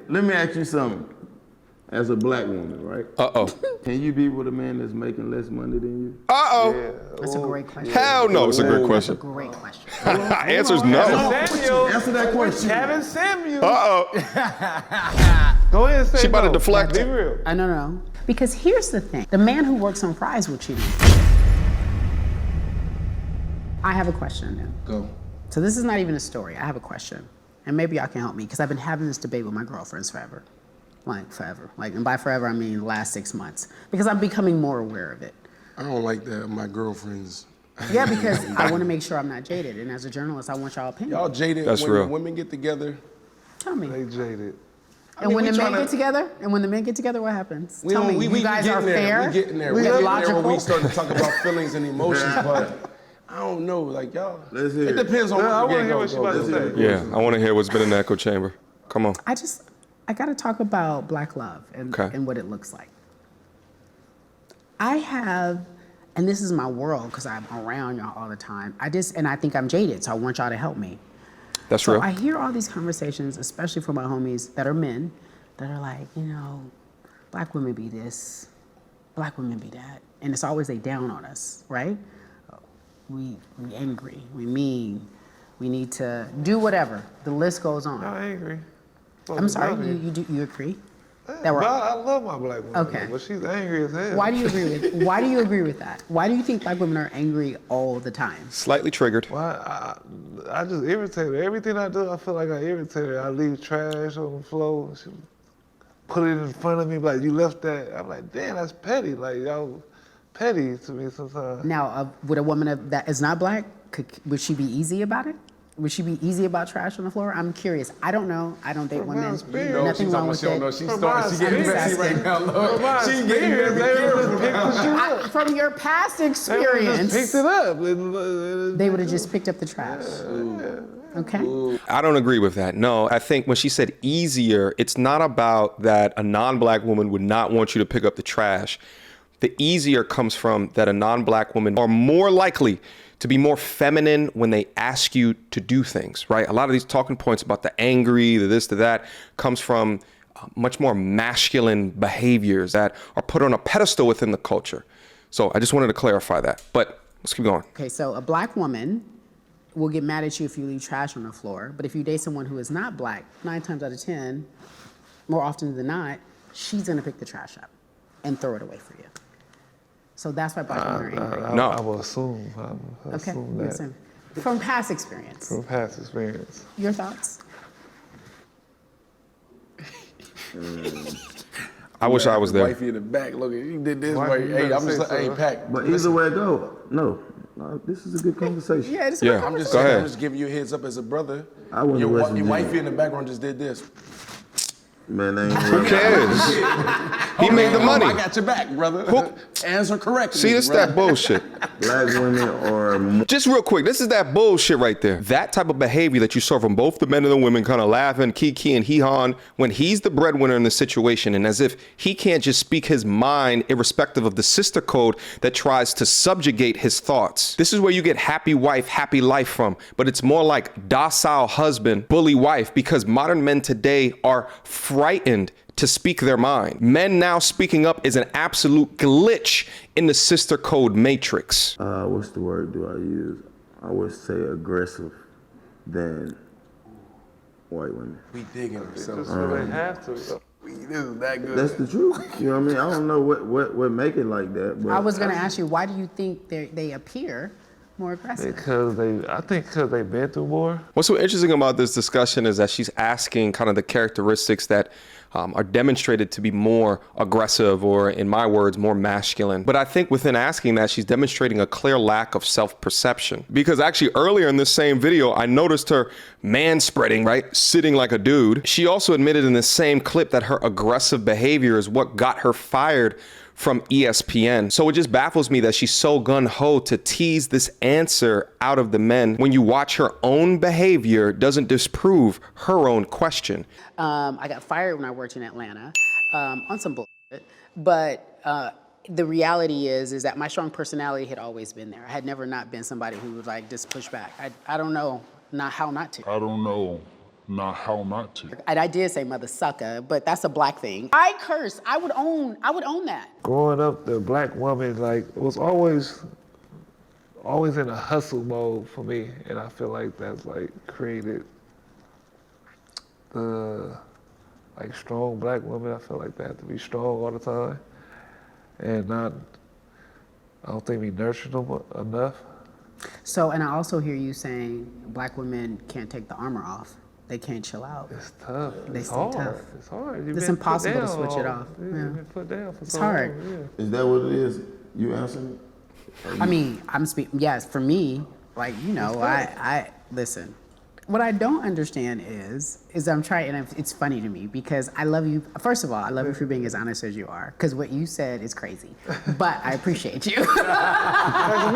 Let me ask you something. As a black woman, right? Uh-oh. Can you be with a man that's making less money than you? Uh-oh. Yeah. That's a great question. Hell no, it's a great question. That's a great question. Answer's no. Samuel. Answer that question. Kevin Samuel. Uh-oh. Go ahead and say She about to no. deflect. Be real. I don't know. Because here's the thing. The man who works on fries will cheat. I have a question then. Go. So this is not even a story. I have a question. And maybe y'all can help me because I've been having this debate with my girlfriends forever. Like forever. Like, and by forever, I mean the last 6 months. Because I'm becoming more aware of it. I don't like that. My girlfriends. Yeah, because I want to make sure I'm not jaded. And as a journalist, I want y'all opinion. Y'all jaded That's when real. women get together. Tell me. They jaded. And when the men get together? And when the men get together, what happens? We Tell don't- me, we you guys are getting there. fair? We getting there. We We getting there logical? when we start to talk about feelings and emotions, but I don't know, like y'all. Let's hear It it. depends on I what want to hear what she about to say. Yeah, I want to hear what's been in the echo chamber. Come on. I got to talk about Black love and, Okay. and what it looks like. I have, and this is my world because I'm around y'all all the time. And I think I'm jaded, so I want y'all to help me. That's So real. I hear all these conversations, especially from my homies that are men, that are like, you know, black women be this, black women be that. And it's always they down on us, right? We angry, we mean, we need to do whatever. The list goes on. I'm angry. I'm sorry, Love you agree? But That we're, I love my black woman. Okay. But she's angry as hell. why do you agree with that? Why do you think black women are angry all the time? Slightly triggered. Why? I just irritate her. Everything I do, I feel like I irritate her. I leave trash on the floor. She put it in front of me, like, you left that. I'm like, damn, that's petty. Like, y'all petty to me sometimes. Now, would a woman that is not black, would she be easy about it? Would she be easy about trash on the floor? I'm curious. I don't know. I don't date From my women. experience. Nothing wrong with it. She's From my starting. She getting messy experience. right now, From my Lord. She getting experience, very they would just pick careful. the shit up. From your past They would just experience, picked it up. they would have just picked up the trash. Okay. I don't agree with that. No, I think when she said easier, it's not about that a non-black woman would not want you to pick up the trash. The easier comes from that a non-black woman are more likely to be more feminine when they ask you to do things, right? A lot of these talking points about the angry, the this, the that, comes from much more masculine behaviors that are put on a pedestal within the culture. So I just wanted to clarify that, but let's keep going. Okay, so a black woman will get mad at you if you leave trash on the floor, but if you date someone who is not black, 9 times out of 10, more often than not, she's gonna pick the trash up and throw it away for you. So that's why black women are angry. No. I will assume. I Okay, assume you that assume. From past experience, from past experience. your thoughts? I wish I was there. Wifey in the back, look, you did this Wifey, way. you Hey, better I'm just say like, hey, so. Pac. But either way it go, no, this is a good conversation. Yeah, it's Yeah. I'm just Go saying, ahead. I'm just giving you a heads up as a brother. I wouldn't Your listen to wifey you. in the background just did this. Man, they ain't Who cares? He made the money. I got your back, brother. Answer correctly. See, this that bullshit. Black women are more. Just real quick, this is that bullshit right there. That type of behavior that you saw from both the men and the women kind of laughing, kiki and hee-hawing, when he's the breadwinner in the situation, and as if he can't just speak his mind irrespective of the sister code that tries to subjugate his thoughts. This is where you get happy wife, happy life from, but it's more like docile husband, bully wife, because modern men today are frightened to speak their mind. Men now speaking up is an absolute glitch in the sister code matrix. What's the word do I use? I would say aggressive than white women. We digging ourselves. They have to. This is that good. That's the truth. You know what I mean? I don't know what make it like that, but I was gonna ask you, why do you think they appear more aggressive? I think because they've been through more. What's so interesting about this discussion is that she's asking kind of the characteristics that are demonstrated to be more aggressive, or in my words, more masculine. But I think within asking that, she's demonstrating a clear lack of self-perception. Because actually earlier in this same video, I noticed her man-spreading, right? Sitting like a dude. She also admitted in the same clip that her aggressive behavior is what got her fired from ESPN. So it just baffles me that she's so gung-ho to tease this answer out of the men when you watch her own behavior doesn't disprove her own question. I got fired when I worked in Atlanta on some bullshit, but the reality is that my strong personality had always been there. I had never not been somebody who would like just push back. I don't know how not to. I don't know not how not to. And I did say mother sucker, but that's a black thing. I curse. I would own that. Growing up, the black woman was always in a hustle mode for me, and I feel like that's created the strong black woman. I feel like they have to be strong all the time, and I don't think we nurture them enough. So, and I also hear you saying black women can't take the armor off. They can't chill out. It's tough. They It's stay hard. tough. It's hard. It's impossible to switch it off. You've been put down for It's so hard. long. Yeah. Is that what it is? You answering? I mean, I'm speaking, yes, for me, I listen. What I don't understand is I'm trying, and it's funny to me because I love you. First of all, I love you for being as honest as you are, because what you said is crazy. But I appreciate you. That's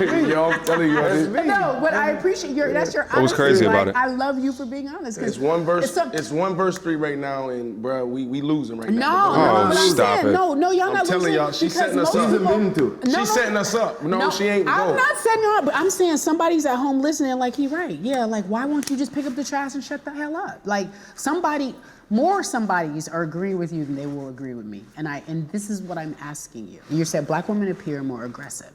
me. Yo, I'm telling you, That's me. No, but I appreciate that's your honesty. What was crazy about it? I love you for being honest. 'Cause it's one verse. some- It's 1 verse 3 right now, and bro, we losing right No, now. Oh, but I'm stop saying, it. no, y'all I'm not telling losing y'all, she's because setting us most up. people- She's admitting to it. She's setting us up. No, she ain't. I'm Go. not setting you up, but I'm saying somebody's at home listening like he right. Yeah, like why won't you just pick up the trash and shut the hell up? Like somebodies are agreeing with you than they will agree with me. And this is what I'm asking you. You said black women appear more aggressive,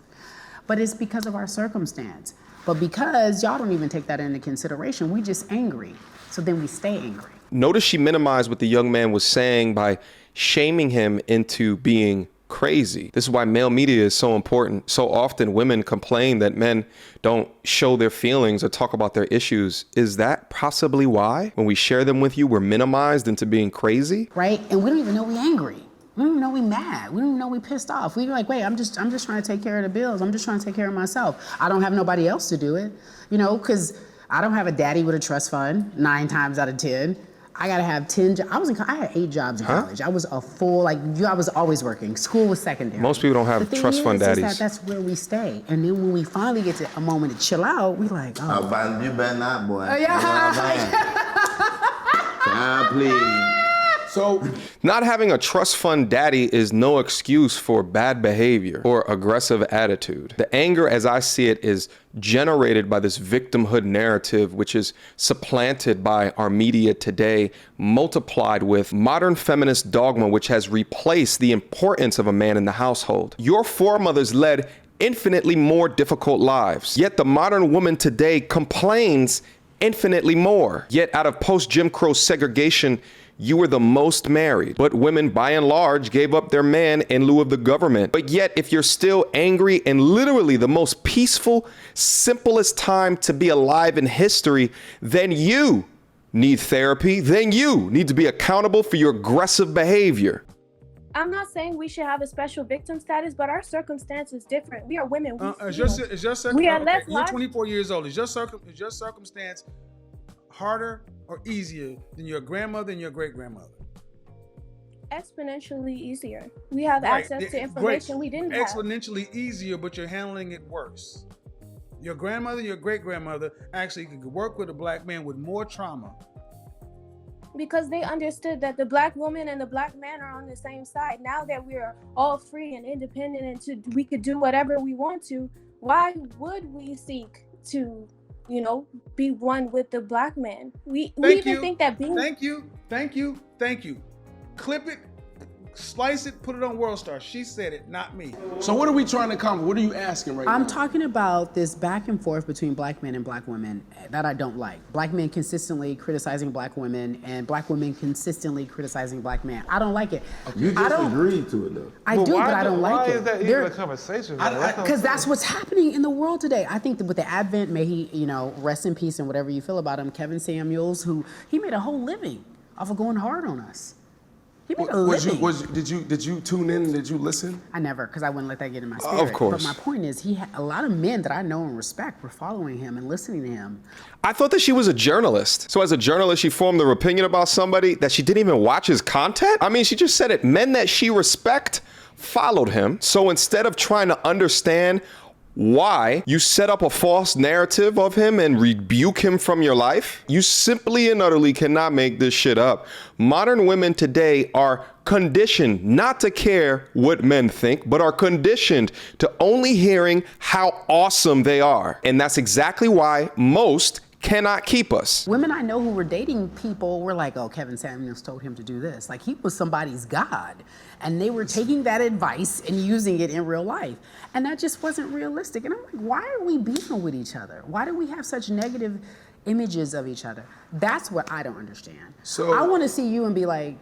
but it's because of our circumstance. But because y'all don't even take that into consideration, we just angry. So then we stay angry. Notice she minimized what the young man was saying by shaming him into being crazy. This is why male media is so important. So often women complain that men don't show their feelings or talk about their issues. Is that possibly why when we share them with you, we're minimized into being crazy? Right? And we don't even know we angry. We don't even know we mad. We don't even know we pissed off. We're like, wait, I'm just trying to take care of the bills. I'm just trying to take care of myself. I don't have nobody else to do it, because I don't have a daddy with a trust fund 9 times out of 10. I gotta have 10 jobs. I had 8 jobs in college. I was I was always working. School was secondary. Most people don't have The thing trust fund is daddies. that's where we stay. And then when we finally get to a moment to chill out, we like, You better not, boy. God, please. So Not having a trust fund daddy is no excuse for bad behavior or aggressive attitude. The anger, as I see it, is generated by this victimhood narrative, which is supplanted by our media today, multiplied with modern feminist dogma, which has replaced the importance of a man in the household. Your foremothers led infinitely more difficult lives, yet the modern woman today complains infinitely more. Yet out of post-Jim Crow segregation, you were the most married, but women by and large gave up their man in lieu of the government. But yet, if you're still angry in literally the most peaceful, simplest time to be alive in history, then you need therapy. Then you need to be accountable for your aggressive behavior. I'm not saying we should have a special victim status, but our circumstance is different. We are women. We are less You're 24 years old. Is your circumstance harder or easier than your grandmother and your great-grandmother? exponentially easier. We have access to information we didn't have. Exponentially easier, but you're handling it worse. Your grandmother, your great-grandmother actually could work with a black man with more trauma. Because they understood that the black woman and the black man are on the same side. Now that we're all free and independent and we could do whatever we want to, why would we seek to, be one with the black man? We even think that being... Thank you. Clip it, slice it, put it on World Star. She said it, not me. So what are we trying to accomplish? What are you asking right now? I'm talking about this back and forth between black men and black women that I don't like. Black men consistently criticizing black women and black women consistently criticizing black men. I don't like it. You just agreed to it though. I do, but I don't like it. Why is that even a conversation? Because that's what's happening in the world today. I think that with the advent, may he, rest in peace and whatever you feel about him, Kevin Samuels, he made a whole living off of going hard on us. He made a living. Did you tune in? Did you listen? I never, because I wouldn't let that get in my spirit. Of course. But my point is, he had a lot of men that I know and respect were following him and listening to him. I thought that she was a journalist. So as a journalist, she formed her opinion about somebody that she didn't even watch his content? I mean, she just said it. Men that she respect followed him. So instead of trying to understand why you set up a false narrative of him and rebuke him from your life, you simply and utterly cannot make this shit up. Modern women today are conditioned not to care what men think, but are conditioned to only hearing how awesome they are. And that's exactly why most cannot keep us. Women I know who were dating people were like, oh, Kevin Samuels told him to do this. Like, he was somebody's God. And they were taking that advice and using it in real life. And that just wasn't realistic. And I'm like, why are we beefing with each other? Why do we have such negative images of each other? That's what I don't understand. So I want to see you and be like,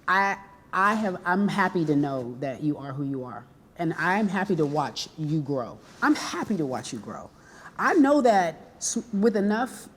I'm happy to know that you are who you are. And I'm happy to watch you grow. I'm happy to watch you grow. I know that with enough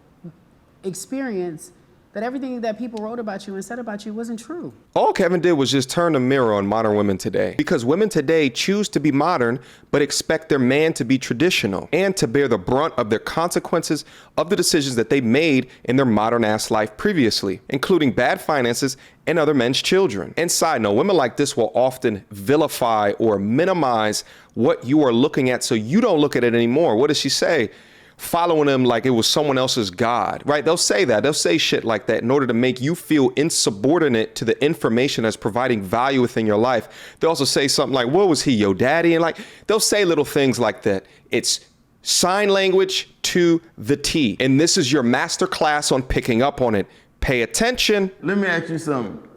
experience that everything that people wrote about you and said about you wasn't true. All Kevin did was just turn the mirror on modern women today. Because women today choose to be modern, but expect their man to be traditional and to bear the brunt of their consequences of the decisions that they made in their modern ass life previously, including bad finances and other men's children. And side note, women like this will often vilify or minimize what you are looking at so you don't look at it anymore. What does she say? Following them like it was someone else's God, right? They'll say that. They'll say shit like that in order to make you feel insubordinate to the information that's providing value within your life. They'll also say something like, what was he, your daddy? And like, they'll say little things like that. It's sign language to the T. And this is your master class on picking up on it. Pay attention. Let me ask you something.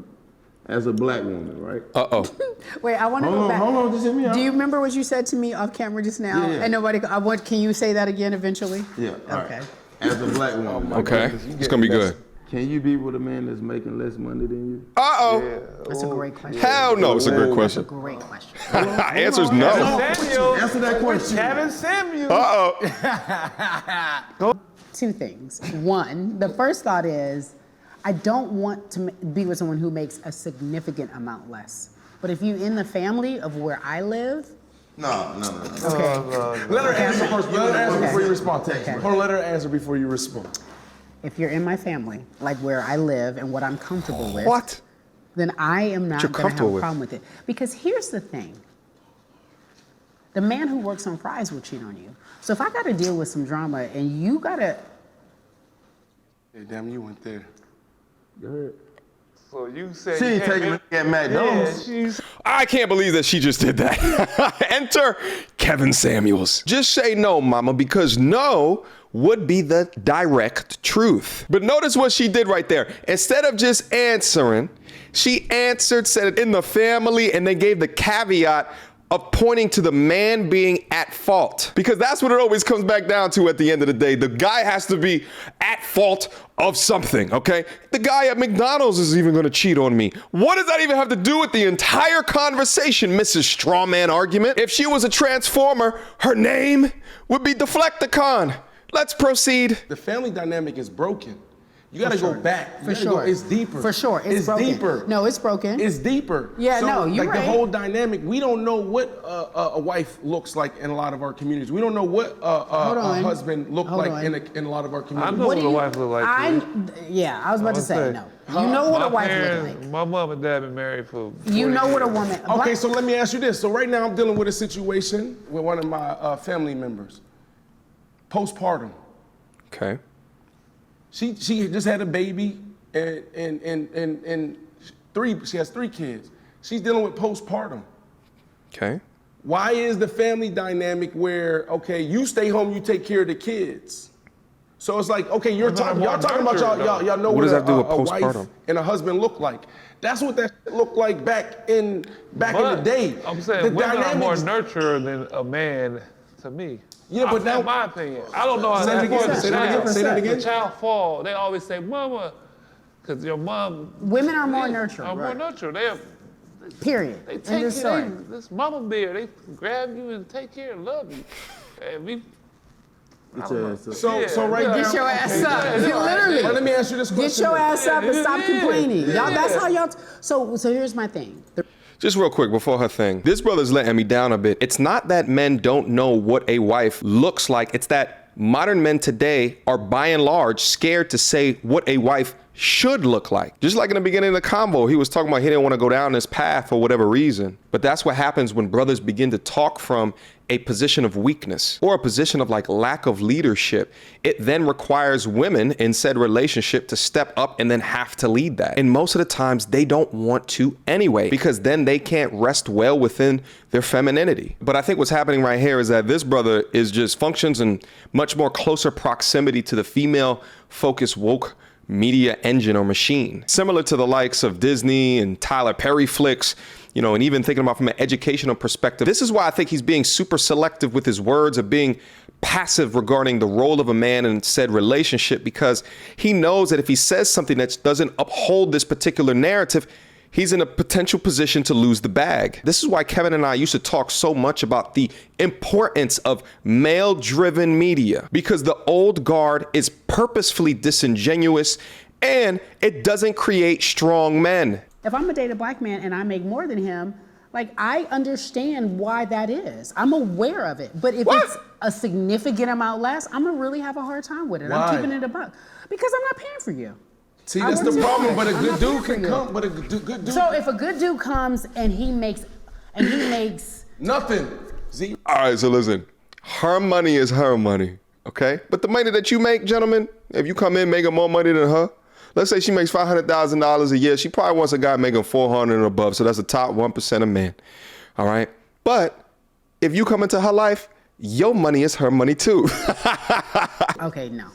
As a black woman, right? Uh-oh. Wait, I want to go back. Hold on, just hear me out. Do you remember what you said to me off camera just now? Yeah. And nobody, can you say that again eventually? Yeah. All Okay. right. As a black woman. Okay, it's gonna be good. Can you be with a man that's making less money than you? Uh-oh. That's a great question. Hell no, it's a good question. Great question. Answer's no. Answer that question. Kevin Samuels. Uh-oh. Two things. One, the first thought is, I don't want to be with someone who makes a significant amount less. But if you in the family of where I live, No. okay. let her answer first. Let her answer before you respond. Okay. Hold on, let her answer before you respond. If you're in my family, like where I live and what I'm comfortable with, What? then I am not You're going to have comfortable a with. problem with it. Because here's the thing. The man who works on fries will cheat on you. So if I got to deal with some drama and you got to... Hey, damn, you went there. Go ahead. So you said She you ain't can't taking be- it at McDonald's. Yeah, she's I can't believe that she just did that. Enter Kevin Samuels. Just say no, mama, because no would be the direct truth. But notice what she did right there. Instead of just answering, she answered, said it in the family, and then gave the caveat of pointing to the man being at fault. Because that's what it always comes back down to at the end of the day. The guy has to be at fault of something, okay? The guy at McDonald's is even gonna cheat on me. What does that even have to do with the entire conversation, Mrs. Strawman Argument? If she was a transformer, her name would be Deflecticon. Let's proceed. The family dynamic is broken. You gotta go back. You For gotta go- sure. It's deeper. For sure. It's broken. deeper. No, it's broken. It's deeper. Yeah, so, no, you're like right. the whole dynamic. We don't know what a wife looks like in a lot of our communities. We don't know what a husband look Hold like on. in a lot of our I communities. know what do a you- wife look like. I too. was about to say say, no. You know what a wife look parents, like. My mom and dad been married for 40 You know what a years. woman. Okay, so let me ask you this. So right now I'm dealing with a situation with one of my family members. Postpartum. Okay. She just had a baby and she has 3 kids. She's dealing with postpartum. Okay. Why is the family dynamic where, okay, you stay home, you take care of the kids? So it's like, okay, y'all talking about y'all know What what, does that do with a wife postpartum? and a husband look like. That's what that looked like back in the day. I'm saying the women are more dynamics- nurturer than a man to me. Yeah, but now- in my opinion, I don't know how Say that that again, works. say that again, say that again. The child fall. They always say, "Mama," because your mom. Women are more nurturing. Are more nurturing. Period. They End take of story. this mama bear. They grab you and take care and love you. And we. Get your ass up. So right now. Get your ass up. yeah, Literally. But let me ask you this question. Get your then. ass up and stop Yeah. complaining. Y'all, that's how y'all. So here's my thing. Just real quick before her thing. This brother's letting me down a bit. It's not that men don't know what a wife looks like. It's that modern men today are by and large scared to say what a wife should look like. Just like in the beginning of the convo, he was talking about he didn't want to go down this path for whatever reason. But that's what happens when brothers begin to talk from a position of weakness or a position of like lack of leadership. It then requires women in said relationship to step up and then have to lead that. And most of the times they don't want to anyway, because then they can't rest well within their femininity. But I think what's happening right here is that this brother is just functions in much more closer proximity to the female focused woke media engine or machine, similar to the likes of Disney and Tyler Perry flicks, and even thinking about from an educational perspective. This is why I think he's being super selective with his words, of being passive regarding the role of a man in said relationship, because he knows that if he says something that doesn't uphold this particular narrative, he's in a potential position to lose the bag. This is why Kevin and I used to talk so much about the importance of male-driven media, because the old guard is purposefully disingenuous and it doesn't create strong men. If I'm gonna date a black man and I make more than him, like, I understand why that is. I'm aware of it. But if it's a significant amount less, I'm gonna really have a hard time with it. Why? I'm keeping it a buck. Because I'm not paying for you. See, that's the problem. But a good dude can come. But good dude. So if a good dude comes and he makes nothing. See? All right, so listen, her money is her money, okay? But the money that you make, gentlemen, if you come in making more money than her, let's say she makes $500,000 a year, she probably wants a guy making 400 and above, so that's the top 1% of men, all right? But if you come into her life, your money is her money too. Okay, no.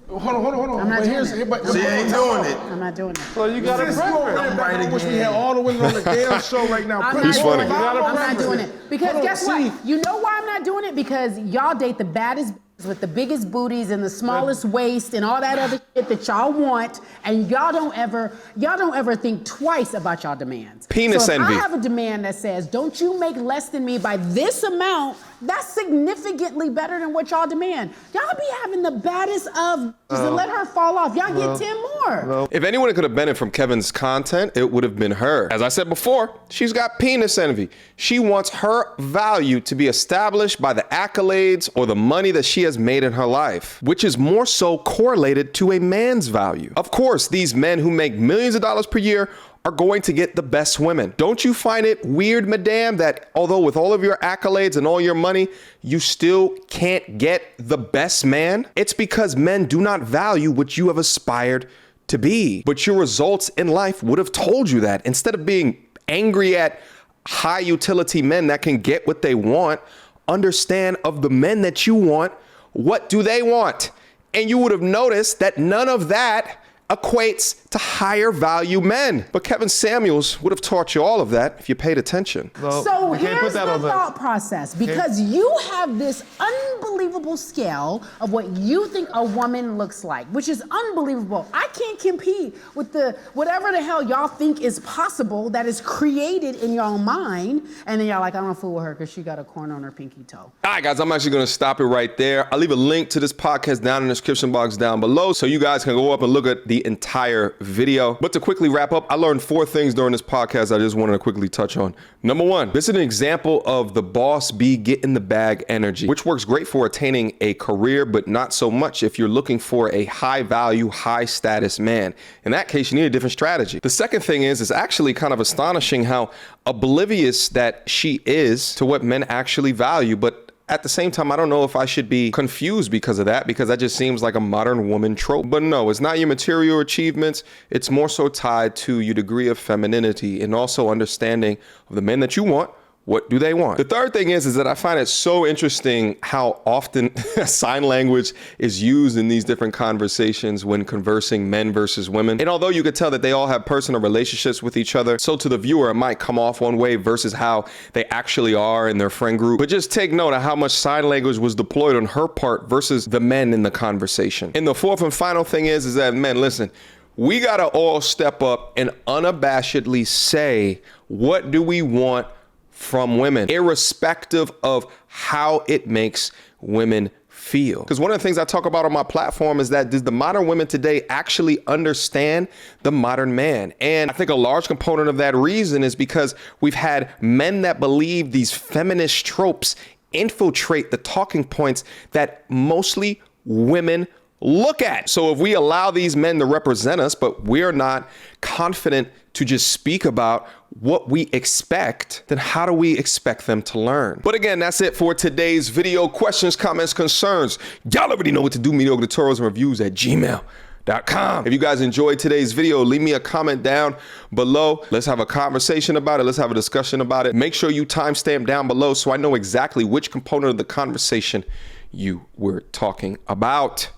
Hold on. I'm not doing it. She ain't doing it. I'm not doing it. So you got a preference. I wish we had all the women on the damn show right now. He's funny. I'm not doing it. Because guess what? You know why I'm not doing it? Because y'all date the baddest with the biggest booties and the smallest waist and all that other shit that y'all want, and y'all don't ever think twice about y'all demands. Penis so if envy. I have a demand that says, don't you make less than me by this amount, that's significantly better than what y'all demand. Y'all be having the baddest of to let her fall off. Y'all get 10 more. If anyone could have benefited from Kevin's content, it would have been her. As I said before, she's got penis envy. She wants her value to be established by the accolades or the money that she has made in her life, which is more so correlated to a man's value. Of course, these men who make millions of dollars per year are going to get the best women. Don't you find it weird, madame, that although with all of your accolades and all your money, you still can't get the best man? It's because men do not value what you have aspired to be. But your results in life would have told you that. Instead of being angry at high utility men that can get what they want, understand of the men that you want, what do they want? And you would have noticed that none of that equates to higher value men. But Kevin Samuels would have taught you all of that if you paid attention. So here's the thought process, because you have this unbelievable scale of what you think a woman looks like, which is unbelievable. I can't compete with the whatever the hell y'all think is possible that is created in your mind, and then y'all like, I don't fool with her because she got a corn on her pinky toe. All right, guys, I'm actually going to stop it right there. I'll leave a link to this podcast down in the description box down below so you guys can go up and look at the entire video. But to quickly wrap up, I learned 4 things during this podcast I just wanted to quickly touch on. Number 1, this is an example of the boss be get in the bag energy, which works great for attaining a career, but not so much if you're looking for a high value, high status man. In that case, you need a different strategy. The second thing is actually kind of astonishing how oblivious that she is to what men actually value, but at the same time, I don't know if I should be confused because of that, because that just seems like a modern woman trope. But no, it's not your material achievements. It's more so tied to your degree of femininity and also understanding of the men that you want. What do they want? The third thing is that I find it so interesting how often sign language is used in these different conversations when conversing men versus women. And although you could tell that they all have personal relationships with each other, so to the viewer, it might come off one way versus how they actually are in their friend group. But just take note of how much sign language was deployed on her part versus the men in the conversation. And the fourth and final thing is that, men, listen, we gotta all step up and unabashedly say, what do we want from women, irrespective of how it makes women feel? Because one of the things I talk about on my platform is that does the modern women today actually understand the modern man? And I think a large component of that reason is because we've had men that believe these feminist tropes infiltrate the talking points that mostly women look at. So if we allow these men to represent us, but we're not confident to just speak about what we expect, then how do we expect them to learn? But again, that's it for today's video. Questions, comments, concerns, y'all already know what to do. Mediocre tutorials and reviews at gmail.com. If you guys enjoyed today's video, leave me a comment down below. Let's have a conversation about it. Let's have a discussion about it. Make sure you timestamp down below so I know exactly which component of the conversation you were talking about.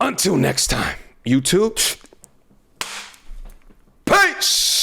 Until next time, YouTube, peace.